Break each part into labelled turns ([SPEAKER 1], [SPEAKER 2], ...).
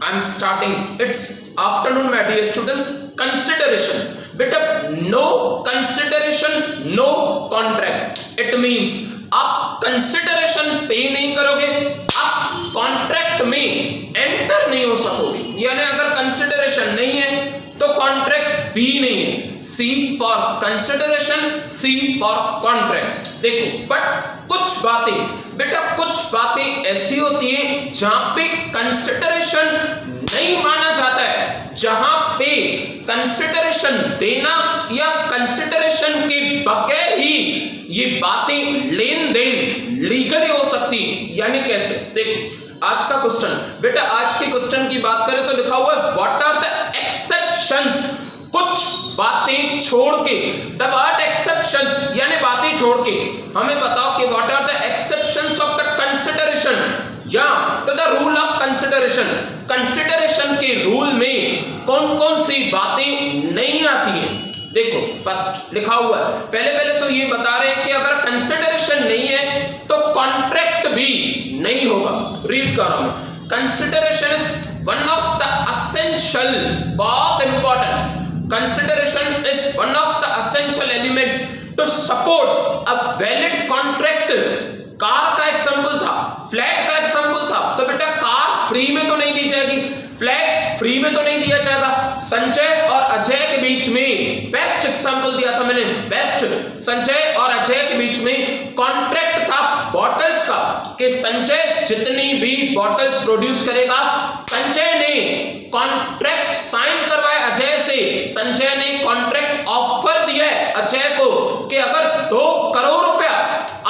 [SPEAKER 1] I'm starting. It's afternoon, my dear students. Consideration. बेटा no consideration, no contract. It means आप consideration पे नहीं करोगे, आप contract में enter नहीं हो सकोगे. यानी अगर consideration नहीं है तो कॉन्ट्रैक्ट भी नहीं है. C for consideration, C for contract. देखो बट कुछ बातें बेटा कुछ बातें ऐसी होती है जहां पे कंसिडरेशन नहीं माना जाता है, जहां पे कंसिडरेशन देना या कंसिडरेशन के बगैर ही ये बातें लेन देन लीगली हो सकती है. यानी कैसे? देखो आज का क्वेश्चन बेटा, आज के क्वेश्चन की बात करें तो लिखा हुआ है व्हाट आर द एक्सेप्शंस. कुछ बातें छोड़ के, द वर्ड एक्सेप्शंस यानी बातें छोड़ के हमें बताओ कि what are the exceptions of the consideration या to the rule of consideration. Consideration के रूल में कौन कौन सी बातें नहीं आती हैं. देखो फर्स्ट लिखा हुआ है, पहले तो ये बता रहे हैं कि अगर कंसिडरेशन नहीं है तो कॉन्ट्रैक्ट भी नहीं होगा. रीड कर रहा हूं. Consideration is one of the essential, बहुत important, consideration is one of the essential elements to support a valid contract. Car का एग्जांपल था, फ्लैट का एग्जांपल था, तो बेटा कार फ्री में तो नहीं दी जाएगी, फ्लैट फ्री में तो नहीं दिया जाएगा. संजय और अजय के बीच में बेस्ट एग्जांपल दिया था मैंने, बेस्ट संजय और अजय के बीच में कॉन्ट्रैक्ट था बॉटल्स का कि संजय जितनी भी बॉटल्स प्रोड्यूस करेगा. संजय ने कॉन्ट्रैक्ट साइन करवाया अजय से, संजय ने कॉन्ट्रैक्ट ऑफर दिया है अजय को कि अगर 2 करोड़ रुपया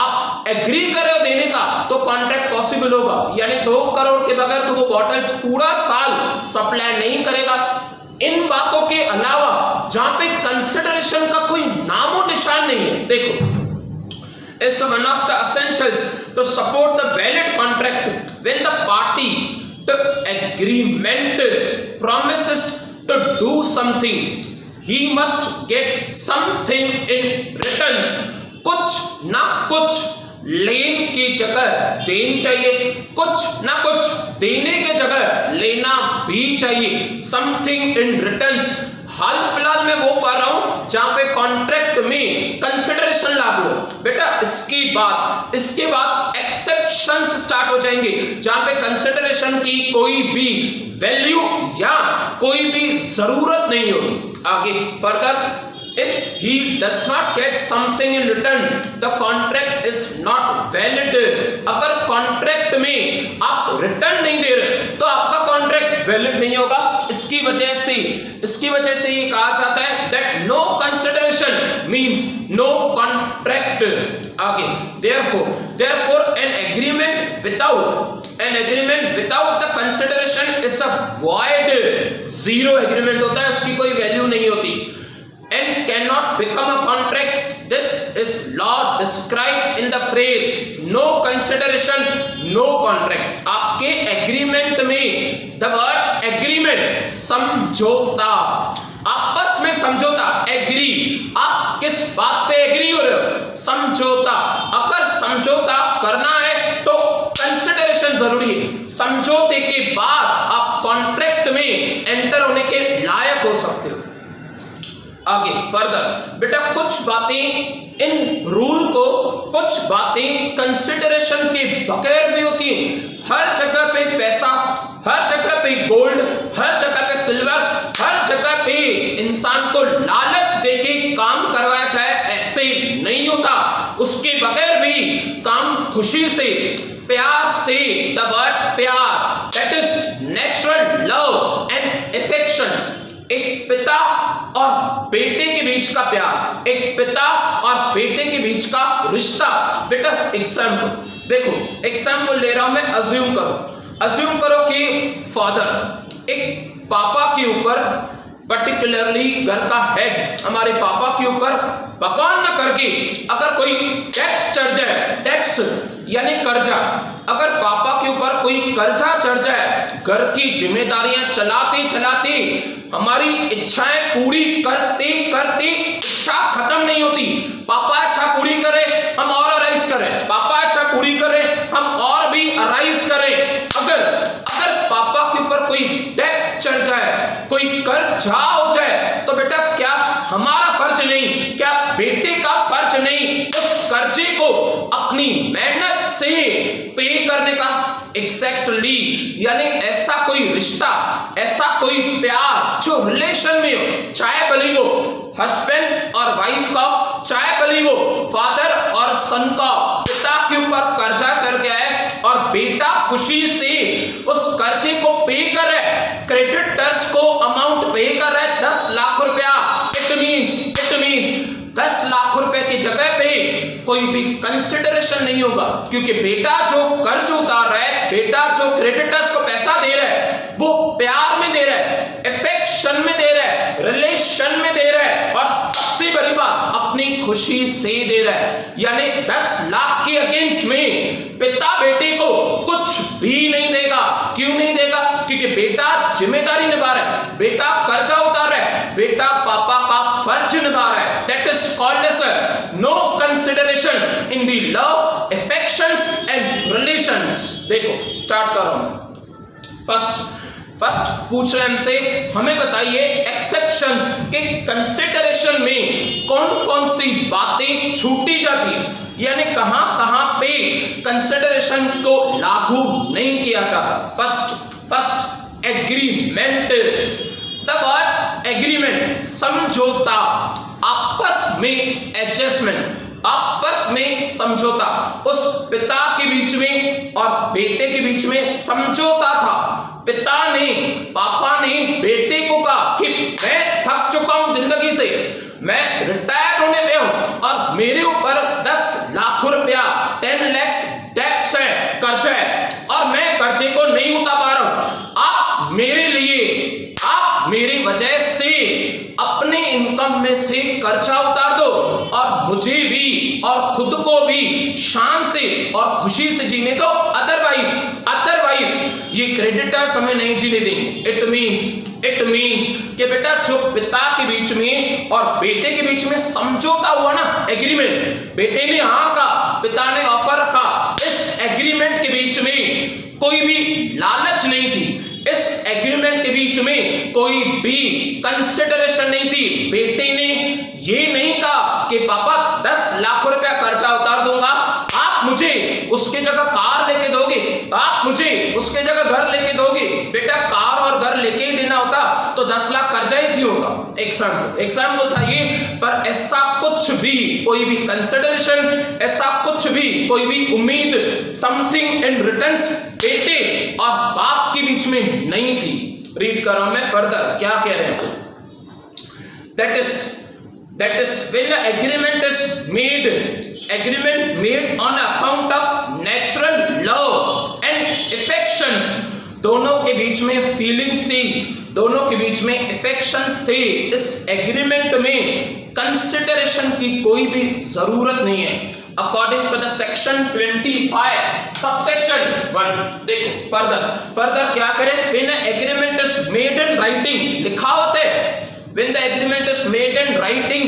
[SPEAKER 1] आप एग्री कर रहे हो देने का तो कॉन्ट्रैक्ट पॉसिबल होगा. यानी 2 करोड़ के बगैर तो वो बॉटल्स पूरा साल सप्लाई नहीं करेगा. इन बातों के अलावा जहां पे कंसिडरेशन का कोई नामो निशान नहीं है, देखो is one of the essentials to support the valid contract when the party to agreement promises to do something, he must get something in return. कुछ ना कुछ लेन की जगह देन चाहिए, कुछ ना कुछ देने के जगह लेना भी चाहिए. Something in returns. हाल फिलहाल में वो पढ़ रहा हूं जहां पे कॉन्ट्रैक्ट में कंसिडरेशन लागू है. बेटा इसके बाद एक्सेप्शंस स्टार्ट हो जाएंगे जहां पे कंसिडरेशन की कोई भी वैल्यू या कोई भी जरूरत नहीं होगी. आगे further, if he does not get something in return, the contract is not valid. अगर कॉन्ट्रैक्ट में आप रिटर्न नहीं दे रहे तो आपका कॉन्ट्रैक्ट वैलिड नहीं होगा. इसकी वजह से ये कहा जाता है that no consideration means no contract. आगे therefore an agreement without the consideration is a void. Zero agreement होता है, उसकी कोई वैल्यू नहीं होती. And cannot become a contract. This is law described in the phrase no consideration, no contract. आपके agreement में the word agreement समझौता, आपस में समझौता, एग्री. आप किस बात पे एग्री हो रहे हो? समझौता. अगर समझौता करना है तो कंसिडरेशन जरूरी है. समझौते के बाद आप कॉन्ट्रैक्ट में एंटर होने के लायक हो सकते हो. आगे फर्दर बेटा कुछ बातें इन रूल को, कुछ बातें कंसिडरेशन के बगैर भी होती हैं. हर जगह पे पैसा, हर जगह पे गोल्ड, हर जगह पे सिल्वर, हर जगह पे इंसान को लालच देके काम करवाया जाए ऐसे नहीं होता. उसके बगैर भी काम खुशी से, प्यार से, द वर्ड प्यार, that is natural love and affections. एक पिता और बेटे के बीच का प्यार, एक पिता और बेटे के बीच का रिश्ता. बेटा एग्जाम्पल देखो, एग्जाम्पल ले रहा हूं मैं. अज्यूम करो कि फादर एक पापा के ऊपर, पर्टिकुलरली घर का हेड हमारे पापा के ऊपर भगवान न करके अगर कोई टैक्स चढ़ जाए, टैक्स यानी कर्जा, अगर पापा के ऊपर कोई कर्जा चढ़ जाए, घर की जिम्मेदारियां चलाते हमारी इच्छाएं पूरी करते इच्छा खत्म नहीं होती. पापा इच्छा पूरी करे हम और अराइज करें, पापा इच्छा पूरी करे हम और भी अराइज करें. अगर पापा के ऊपर कोई चढ़ जाए, कोई कर्जा हो जाए, तो बेटा क्या हमारा फर्ज नहीं, क्या बेटे का फर्ज नहीं उस कर्जे को अपनी मेहनत से पे करने का? एग्जैक्टली यानी ऐसा कोई रिश्ता, ऐसा कोई प्यार जो रिलेशन में हो, चाहे भले वो हस्बैंड और वाइफ का, चाहे भले वो फादर और सन का, पिता के ऊपर कर्जा चढ़ गया है और बेटा खुशी से उस कर्जे को पे कर रहा है, क्रेडिटर्स को अमाउंट पे कर रहा है 10 लाख रुपया। इट मींस 10 लाख रुपए की जगह पे कोई भी कंसिडरेशन नहीं होगा, क्योंकि बेटा जो कर्ज उतार रहा है, बेटा जो क्रेडिटर्स को पैसा दे रहा है, वो प्यार में दे रहा है, अफेक्शन में दे रहा है, रिलेशन में दे रहा है, और सबसे बड़ी बात अपनी खुशी से दे रहा है। यानी 10 लाख के अगेंस्ट में पिता बेटे को कुछ भी नहीं देगा। क्यों नहीं देगा? क्योंकि बेटा जिम्मेदारी निभा रहा है, बेटा कर्जा उतार रहा है, बेटा पापा का फर्ज निभा रहा है। That is called as no consideration in the love, affections and relations. देखो स्टार्ट कर रहा हूं। फर्स्ट पूछ रहे हमसे, हमें बताइए एक्सेप्शंस के कंसिडरेशन में कौन कौन सी बातें छूटी जाती है, यानी कहां कहां पे कंसिडरेशन को लागू नहीं किया जाता। First agreement. The word agreement समझौता, आपस में एडजस्टमेंट, आपस में समझौता। उस पिता के बीच में और बेटे के बीच में समझौता था। पिता ने, पापा ने बेटे को कहा कि मैं थक चुका हूं जिंदगी से, मैं रिटायर होने पे हूं और मेरे ऊपर 10 लाख रुपया 10 lakhs डेब्ट्स है, कर्जा है, और मैं कर्जे को नहीं उतार पा रहा हूं। आप मेरे लिए, आप मेरी वजह से अपने इनकम में से कर्जा उतार दो और मुझे भी और खुद को भी शान से और खुशी से जीने दो, अदरवाइज ये क्रेडिटर्स हमें नहीं जीने देंगे। इट मींस कि बेटा जो पिता के बीच में और बेटे के बीच में समझौता हुआ ना, एग्रीमेंट, बेटे ने हाँ कहा, पिता ने ऑफर रखा, इस एग्रीमेंट के बीच में कोई भी लालच नहीं थी, इस एग्रीमेंट के बीच में कोई भी कंसिडरेशन नहीं थी। बेटे ने ये नहीं कहा कि पापा 10 लाख रुपया कर्जा उतार दूंगा, आप मुझे उसके जगह कार लेके दोगे, आप मुझे उसके जगह घर लेके दोगे। बेटा कार और घर लेके ही देना होता तो 10 लाख कर्जा ही क्यों होगा? एग्जाम्पल था ये। पर ऐसा कुछ भी, कोई भी कंसिडरेशन, ऐसा कुछ भी, कोई भी उम्मीद, समथिंग इन रिटर्न्स बेटे और बाप के बीच में नहीं थी। रीड कर रहा हूं मैं फर्दर, क्या कह रहे हैं। that is when the agreement made on account of natural love and affections, दोनों के बीच में फीलिंग्स थी, दोनों के बीच में अफेक्शंस थे। इस एग्रीमेंट में कंसिडरेशन की कोई भी जरूरत नहीं है। According to the section 25 subsection 1, देखो फर्दर क्या करें। When agreement is made in writing, लिखा होता है, when the agreement is made in writing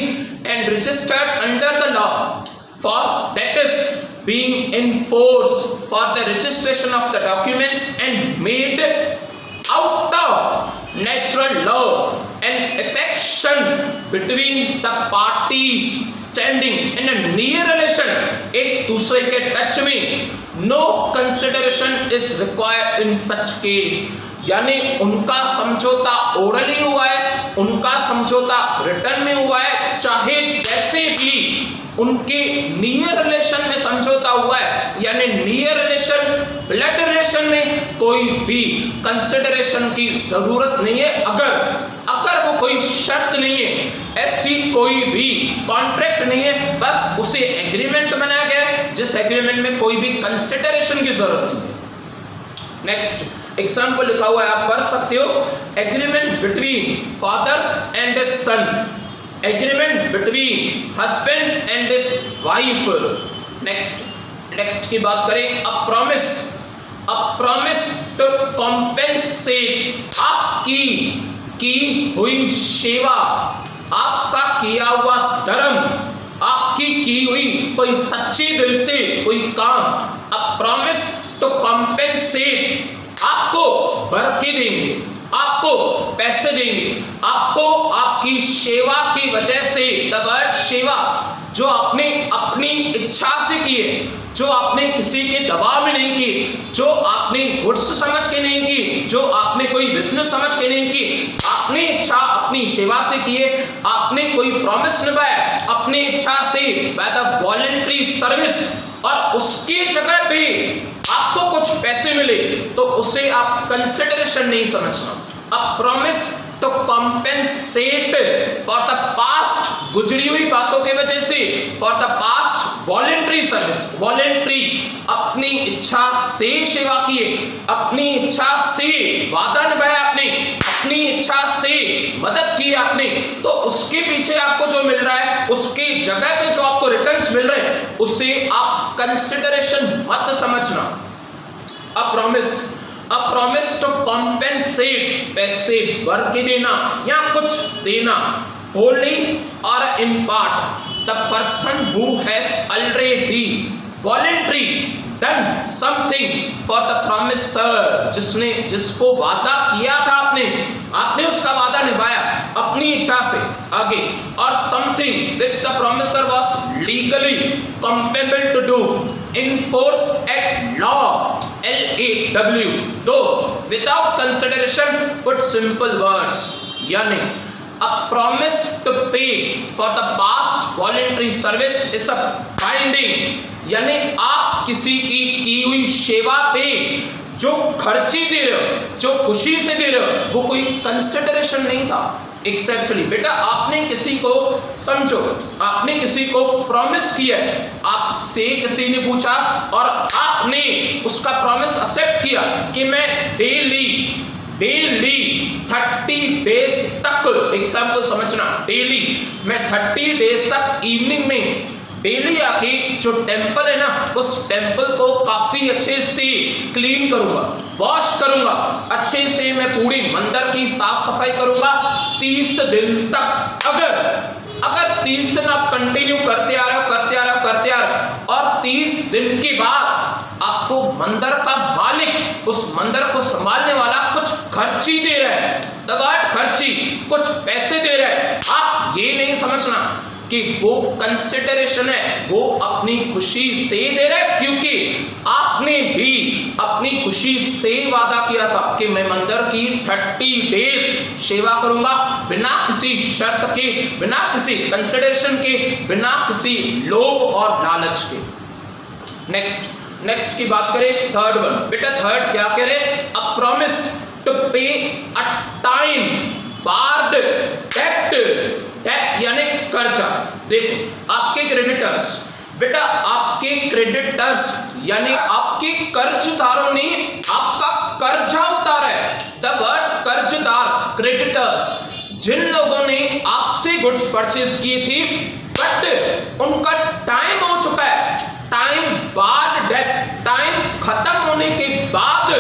[SPEAKER 1] and registered under the law, for that is being enforced, for the registration of the documents and made out of natural love and affection between the parties standing in a near relation, एक दूसरे के touch में, no consideration is required in such case। यानी उनका समझौता orally हुआ है, उनका समझौता रिटर्न में हुआ है, चाहे जैसे भी उनके नियर रिलेशन में समझौता हुआ है, यानी नियर रिलेशन, ब्लड रिलेशन में कोई भी कंसिडरेशन की जरूरत नहीं है। अगर वो कोई शर्त नहीं है, ऐसी कोई भी कॉन्ट्रैक्ट नहीं है, बस उसे एग्रीमेंट बनाया गया जिस एग्रीमेंट में कोई भी कंसिडरेशन की जरूरत नहीं है। नेक्स्ट एग्जाम्पल लिखा हुआ है, आप पढ़ सकते हो। Agreement between father and his son, agreement between husband and his wife. Next की बात करें, अ प्रॉमिस टू कॉम्पेंसेट, आपकी की हुई सेवा, आपका किया हुआ धर्म, आपकी की हुई कोई सच्ची दिल से कोई काम। अ प्रॉमिस टू कॉम्पेंसेट, आपको भर के देंगे, आपको आपको पैसे देंगे, आपको आपकी सेवा की वजह से, द वर्ड सेवा, जो आपने अपनी इच्छा से किए, जो आपने किसी के दबाव में नहीं की, जो आपने गुड्स समझ के नहीं की, जो आपने कोई बिजनेस समझ के नहीं की, आपने इच्छा अपनी सेवा से किए, आपने कोई प्रॉमिस निभाया अपनी इच्छा से बाय द वॉलंटरी सर्विस, और उसकी जगह पे आपको कुछ पैसे मिले, तो उसे आप कंसिडरेशन नहीं समझना। अब promise to compensate for the past, गुजरी हुई बातों की वजह से, for the past voluntary service, voluntary, अपनी इच्छा से सेवा किए, अपनी इच्छा से वादा निभाया आपने, अपनी इच्छा से मदद की आपने, तो उसके पीछे आपको जो मिल रहा है, उसके जगह पे जो आपको रिटर्न्स मिल रहे हैं, उसे आप कंसिडरेशन मत समझना। अ प्रॉमिस टू कॉम्पेंसेट, पैसे भर के देना या कुछ देना, होली और in part, the person who has already voluntary done something for the promiser, जिसने, जिसको वादा किया था आपने उसका वादा निभाया अपनी इच्छा से आगे, और something which the promisor was legally compellable to do enforce at law, LAW, दो without consideration, put simple words, यानी a promise to pay for the past voluntary service is a binding, यानी आप किसी की हुई सेवा पे जो खर्ची दे रहे हो, जो खुशी से दे रहे हो, वो कोई कंसिडरेशन नहीं था। एग्जैक्टली बेटा, आपने किसी को, समझो आपने किसी को प्रॉमिस किया है, आपसे किसी ने पूछा और आपने उसका प्रॉमिस एक्सेप्ट किया कि मैं डेली 30 डेज तक, एग्जाम्पल समझना, डेली मैं 30 डेज तक इवनिंग में डेली आके जो टेम्पल है ना, उस टेम्पल को काफी अच्छे से क्लीन करूंगा, वॉश करूंगा, अच्छे से मैं पूरी मंदिर की साफ सफाई करूंगा 30 दिन तक। अगर 30 दिन आप कंटिन्यू करते आ रहे हो और 30 दिन के बाद आपको मंदिर का मालिक, उस मंदिर को संभालने वाला कुछ खर्ची दे रहा है, दबाट खर्ची, कुछ पैसे दे रहा है, आप ये नहीं समझना कि वो कंसिडरेशन है, वो अपनी खुशी से दे रहा है, क्योंकि आपने भी अपनी खुशी से वादा किया था कि मैं मंदिर की 30 डेज सेवा करूंगा, बिना किसी शर्त के, बिना किसी कंसिडरेशन के, बिना किसी लोभ और लालच के। नेक्स्ट की बात करें, थर्ड वन, बेटा थर्ड क्या कह रहे, अ प्रॉमिस टू पे अ टाइम बार्ड डेट यानी कर्जा। देखो आपके क्रेडिटर्स, बेटा आपके क्रेडिटर्स यानी आपके कर्जदारों ने आपका कर्जा उतारा है, द वर्ड कर्जदार, क्रेडिटर्स, जिन लोगों ने आपसे गुड्स परचेज किए थे बट उनका टाइम हो चुका है, टाइम बाद डेट, टाइम खत्म होने के बाद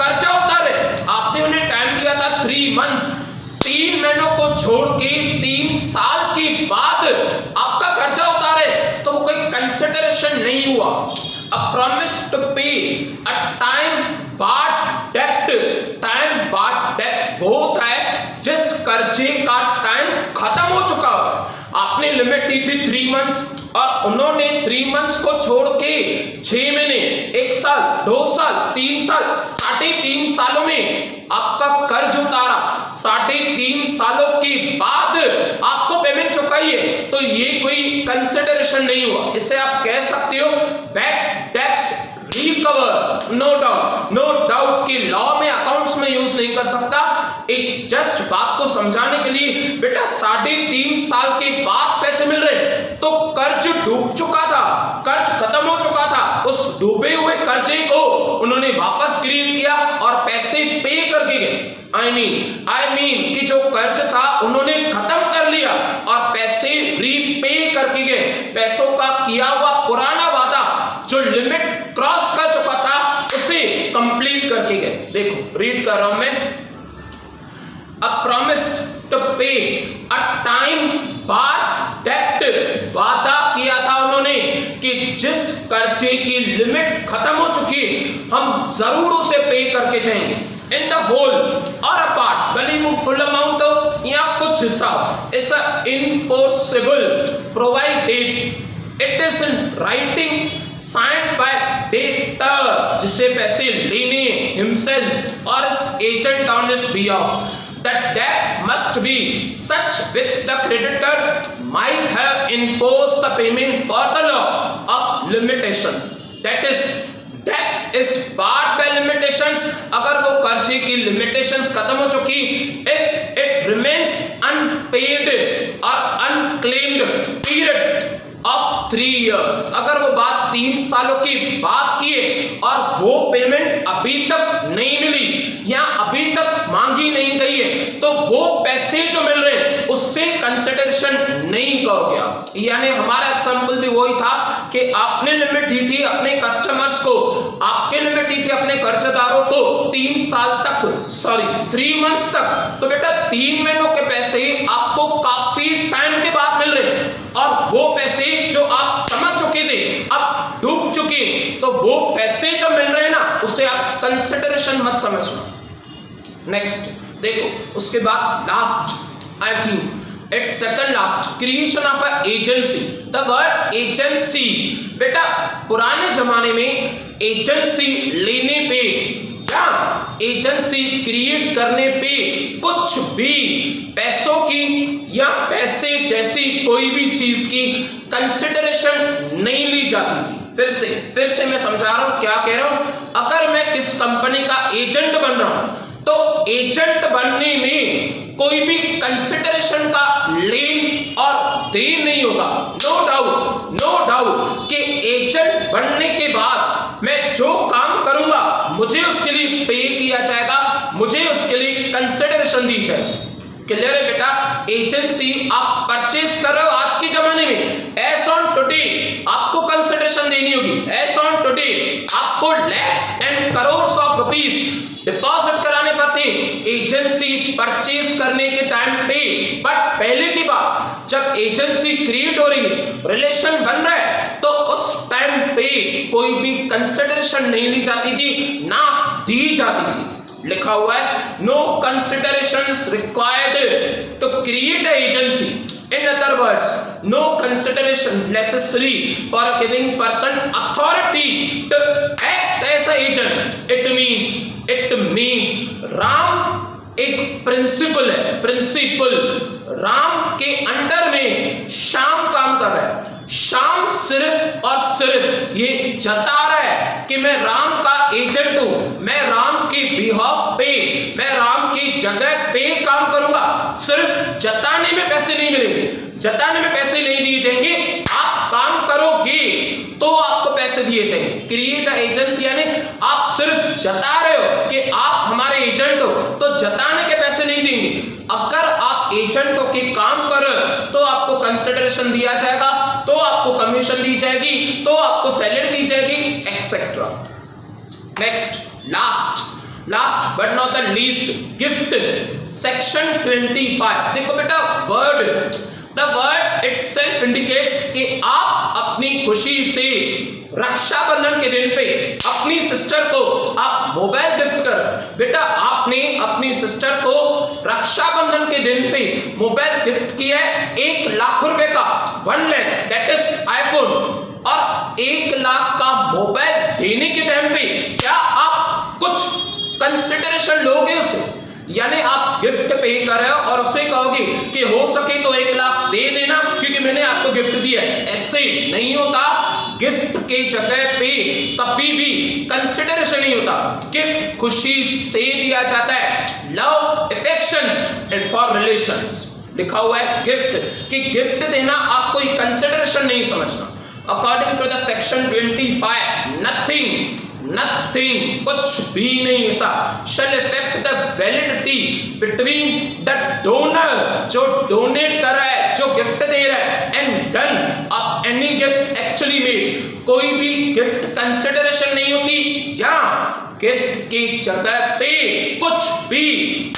[SPEAKER 1] कर्जा उतारे, आपने उन्हें टाइम दिया था 3 मंथ्स, 3 महीनों को छोड़ के 3 साल के बाद आपका कर्जा उतारे, तो वो कोई कंसिडरेशन नहीं हुआ। अ प्रॉमिस टू पे अ टाइम बाद डेट, टाइम बाद डेट वो होता है जिस कर्जे का टाइम खत्म हो चुका हो। आपने लिमिट दी थी 3 मंथ्स और उन्होंने 3 मंथ्स को छोड़ के 6 महीने, 1 साल, 2 साल, 3 साल, 3.5 सालों में आपका कर्ज उतारा, 3.5 सालों के बाद आपको पेमेंट चुकाई है, तो ये कोई कंसिडरेशन नहीं हुआ। इसे आप कह सकते हो bad debts recover, no doubt कि लॉ में अकाउंट्स में यूज नहीं कर सकता, एक जस्ट बात को समझाने के लिए, बेटा 3.5 साल के बाद पैसे मिल रहे, तो कर्ज डूब चुका था, कर्ज खत्म हो चुका था, उस डूबे हुए कर्जे को उन्होंने वापस क्रिएट किया और पैसे पे करके गए। आई मीन कि जो कर्ज था उन्होंने खत्म कर लिया और पैसे रीपे करके गए, पैसों का किया हुआ पुराना वादा जो लिमिट क्रॉस कर चुका था उसे कंप्लीट करके गए। देखो रीड कर रहा हूं मैं, अ प्रॉमिस टू पे अ टाइम बाद डेट, वादा किया था उन्होंने कि जिस कर्जे की लिमिट खत्म हो चुकी हम जरूर उसे पे करके जाएंगे। इन द होल और अ पार्ट, भले वो फुल अमाउंट हो या कुछ हिस्सा, is enforceable provided it is in writing signed by debtor, जिसे पैसे लेने हिमसेल्फ और agent on his behalf, that debt must be such which the creditor might have enforced the payment for the law of limitations, that is debt is barred by limitations, अगर वो कर्जे की limitations खत्म हो चुकी, if it remains unpaid or unclaimed period of 3 years, अगर वो बात 3 सालों की बात किए और वो पेमेंट अभी तक नहीं मिली या अभी तक मांगी नहीं गई है, तो वो पैसे जो मिल रहे हैं उससे कंसिडरेशन नहीं कहोगे। यानी हमारा एग्जांपल भी वही था कि आपने लिमिट दी थी अपने कस्टमर्स को, आपके लिमिट दी थी अपने कर्जदारों को 3 साल तक, सॉरी 3 मंथ्स तक, तो बेटा 3 महीनों के पैसे आपको काफी टाइम के बाद मिल रहे हैं और वो पैसे जो आप समझ चुके थे अब डूब चुके, तो वो पैसे जो मिल रहे हैं ना उसे आप कंसिडरेशन मत समझना। नेक्स्ट देखो, उसके बाद last, I think it's second last, creation of a agency. The word agency, बेटा पुराने जमाने में एजेंसी लेने पे या एजेंसी क्रिएट करने पे कुछ भी पैसों की या पैसे जैसी कोई भी चीज की कंसिडरेशन नहीं ली जाती थी। फिर से मैं समझा रहा हूं क्या कह रहा हूं। अगर मैं किस कंपनी का एजेंट बन रहा हूं तो एजेंट बनने में कोई भी कंसिडरेशन का लेन और देन नहीं होगा। नो डाउट कि एजेंट बनने के बाद मैं जो काम करूंगा मुझे उसके लिए पे किया जाएगा, मुझे उसके लिए कंसिडरेशन दी जाएगी। क्लियर है बेटा? एजेंसी आप परचेज कर रहे हो आज के जमाने में, एज ऑन टुडे आपको कंसिडरेशन देनी होगी। एज ऑन टुडे आपको lakhs and crore of rupees deposit कराने पड़ते एजेंसी परचेज करने के टाइम पे। बट पहले की बात, जब एजेंसी क्रिएट हो रही है, रिलेशन बन रहा है, तो उस टाइम पे कोई भी कंसिडरेशन नहीं ली जाती थी, ना दी जाती थी। लिखा हुआ है no considerations required to create a agency. In other words, no consideration necessary for a giving person authority to act as an agent. It means Ram एक प्रिंसिपल है, प्रिंसिपल राम के अंडर में श्याम काम कर रहा है। श्याम सिर्फ और सिर्फ ये जता रहा है कि मैं राम का एजेंट हूं, मैं राम के बिहाफ पे, मैं राम की जगह पे काम करूंगा। सिर्फ जताने में पैसे नहीं मिलेंगे, जताने में पैसे नहीं दिए जाएंगे, आप काम करोगे तो आपको पैसे दिए जाएंगे। क्रिएट एजेंसी यानी आप सिर्फ जता रहे हो कि आप हमारे एजेंट हो, तो जताने के पैसे नहीं देंगे। अगर आप एजेंट हो के काम करो तो आपको कंसिडरेशन दिया जाएगा, तो आपको कमीशन दी जाएगी, तो आपको सैलरी दी जाएगी, etcetera. Next last but not the least, gift section 25। देखो बेटा द वर्ड इटसेल्फ इंडिकेट्स कि आप अपनी खुशी से रक्षाबंधन के दिन पे अपनी सिस्टर को आप मोबाइल गिफ्ट कर, बेटा आपने अपनी सिस्टर को रक्षाबंधन के दिन पे मोबाइल गिफ्ट किया है 1 लाख रुपए का, 1 लाख, दैट इज आईफोन। और 1 लाख का मोबाइल देने के टाइम पे क्या आप कुछ कंसिडरेशन लोगे उसे? यानी आप गिफ्ट पे कर रहे हो और उसे कहोगे कि हो सके तो 1 लाख दे देना क्योंकि मैंने आपको गिफ्ट दिया है। ऐसे नहीं होता। गिफ्ट के जगह पे कभी भी कंसिडरेशन नहीं होता। गिफ्ट खुशी से दिया जाता है, love, affections and for relations. लिखा हुआ है गिफ्ट कि गिफ्ट देना आप कोई कंसिडरेशन नहीं समझना। According to the section 25, nothing कुछ भी नहीं ऐसा shall affect the validity between the donor जो डोनेट कर रहा है, जो गिफ्ट दे रहा है, and done of any gift actually made। कोई भी गिफ्ट कंसिडरेशन नहीं होती या गिफ्ट की जगह पे कुछ भी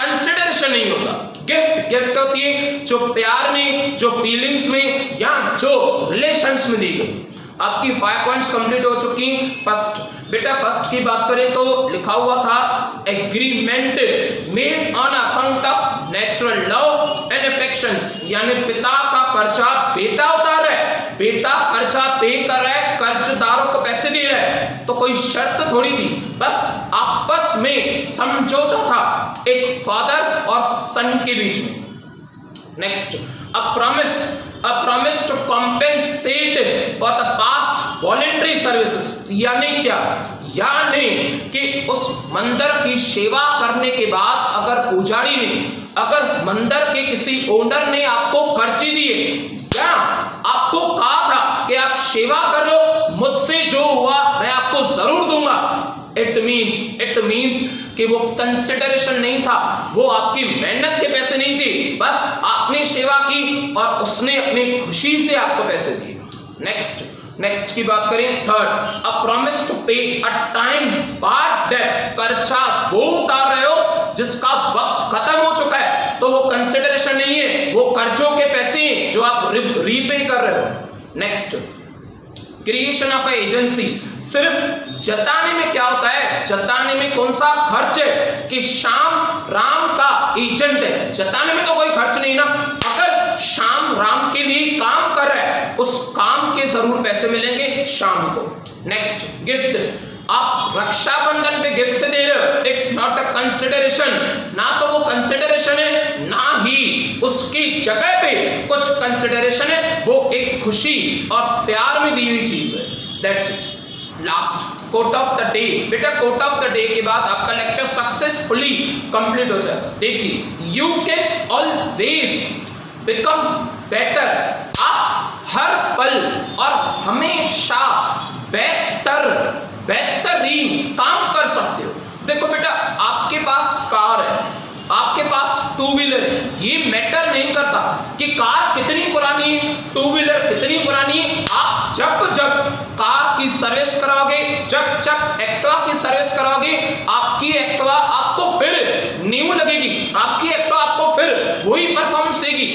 [SPEAKER 1] कंसिडरेशन नहीं होता। गिफ्ट होती है जो प्यार में, जो फीलिंग्स में या जो रिलेशंस में दी गई। आपकी 5 पॉइंट्स कंप्लीट हो चुकी। फर्स्ट की बात करें तो लिखा हुआ था agreement made on account of natural love and affections, यानी पिता का कर्जा बेटा उतार रहा है, बेटा कर्जा पे कर रहा है, कर्जदारों को पैसे दे रहा है, तो कोई शर्त थोड़ी थी, बस आपस में समझौता था एक फादर और सन के बीच में। Next, a promise to compensate for the past voluntary services, यानी क्या, यानी कि उस मंदिर की सेवा करने के बाद अगर पुजारी ने, अगर मंदिर के किसी ओनर ने आपको खर्चे दिए या आपको कहा था कि आप सेवा कर लो, मुझसे जो हुआ मैं आपको जरूर दूंगा, इट मीन्स कि वो कंसिडरेशन नहीं था, वो आपकी मेहनत के पैसे नहीं थे, बस आपने सेवा की और उसने अपनी खुशी से आपको पैसे दिए। नेक्स्ट की बात करें, थर्ड, अ प्रॉमिस टू पे अ टाइम बाद डेट, कर्जा वो उतार रहे हो जिसका वक्त खत्म हो चुका है, तो वो कंसिडरेशन नहीं है, वो कर्जों के पैसे हैं जो आप रीपे कर रहे हो। नेक्स्ट, क्रिएशन ऑफ एजेंसी, सिर्फ जताने में क्या होता है, जताने में कौन सा खर्च है कि शाम राम का एजेंट है, जताने में तो कोई खर्च नहीं ना, अगर शाम राम के लिए काम कर रहा है उस काम के जरूर पैसे मिलेंगे शाम को। नेक्स्ट, गिफ्ट, आप रक्षाबंधन पे गिफ्ट दे रहे हो, इट्स नॉट अ कंसिडरेशन, ना तो वो कंसिडरेशन है ना ही उसकी जगह पे कुछ कंसिडरेशन है, वो एक खुशी और प्यार में दी हुई चीज है। That's it. Last, quote of the day, बेटा कोट ऑफ द डे के बाद आपका लेक्चर सक्सेसफुली कंप्लीट हो जाएगा। देखिए, you can always become better, आप हर पल और हमेशा बेहतरीन काम कर सकते हो। देखो बेटा, आपके पास कार है, आपके पास टू व्हीलर है, ये मैटर नहीं करता कि कार कितनी पुरानी है, टू व्हीलर कितनी पुरानी है, आप जब कार की सर्विस कराओगे, जब एक्टिवा की सर्विस कराओगे, आपकी एक्टिवा आपको फिर न्यू लगेगी, आपकी एक्टिवा आपको फिर वही परफॉर्मेंस देगी।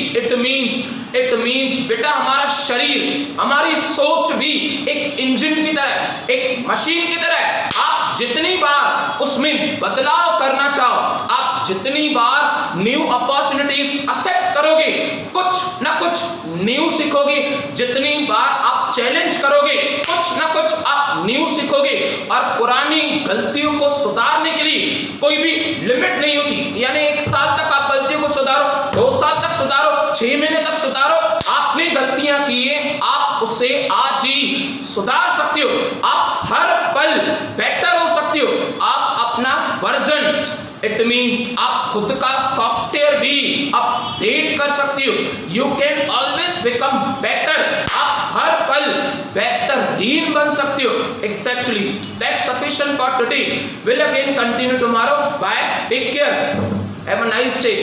[SPEAKER 1] इट मीन्स बेटा, हमारा शरीर, हमारी सोच भी एक इंजन की तरह, एक मशीन की तरह है। आप जितनी बार उसमें बदलाव करना चाहो, आप जितनी बार न्यू अपॉर्चुनिटीज एक्सेप्ट करोगे, कुछ ना कुछ न्यू सीखोगे, जितनी बार आप चैलेंज करोगे, कुछ ना कुछ आप न्यू सीखोगे, और पुरानी गलतियों को सुधारने के लिए कोई भी लिमिट नहीं होती, यानी 1 साल तक आप गलतियों को सुधारो, 2 साल तक सुधारो, 6 महीने तक सुधारो, आपने गलतियां की है, आप उसे आज ही सुधार सकते हो, आप हर पल बेटर हो सकते हो, आप अपना वर्जन, इट मीन्स आप खुद का सॉफ्टवेयर भी अपडेट कर सकते हो। You can always become better, आप हर पल बेहतरीन बन सकते हो। Exactly, that's sufficient for today, will again continue tomorrow, bye, take care, have a nice day.